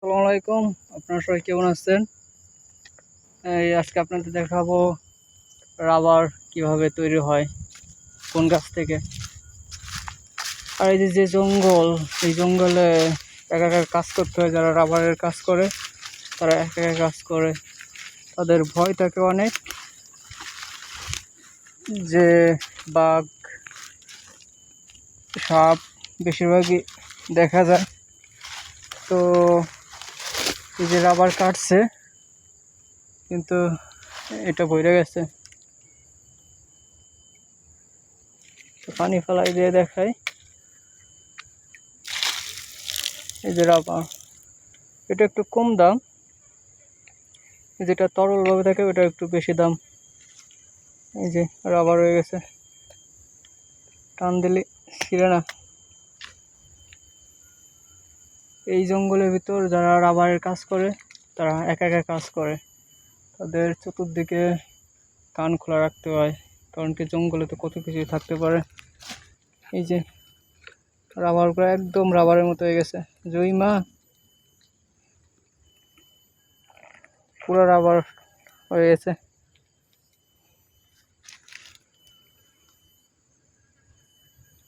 আসসালামু আলাইকুম। আপনারা সবাই কেমন আছেন? আজকে আপনাদের দেখাবো রাবার কিভাবে তৈরি হয়, কোন গাছ থেকে। আর এই যে জঙ্গল, এই জঙ্গলে একা একা কাজ করতে হয়। যারা রাবারের কাজ করে তারা একা একা কাজ করে, তাদের ভয় থাকে অনেক যে বাঘ, সাপ বেশিরভাগই দেখা যায়। তো এই যে রাবার কাটছে, কিন্তু এটা বইরে গেছে। পানি ফেলাই দিয়ে দেখাই। এই যে রাবার, এটা একটু কম দাম, যেটা তরল ভাবে থাকে ওটা একটু বেশি দাম। এই যে রাবার হয়ে গেছে, টান দিলে ছিঁড়ে না। এই জঙ্গলের ভিতর যারা রাবারের কাজ করে তারা একা একা কাজ করে, তাদের চতুর্দিকে কান খোলা রাখতে হয়, কারণ কি জঙ্গলে তো কত কিছুই থাকতে পারে। এই যে রাবারগুলো একদম রাবারের মতো হয়ে গেছে, জয়মা পুরো রাবার হয়ে গেছে।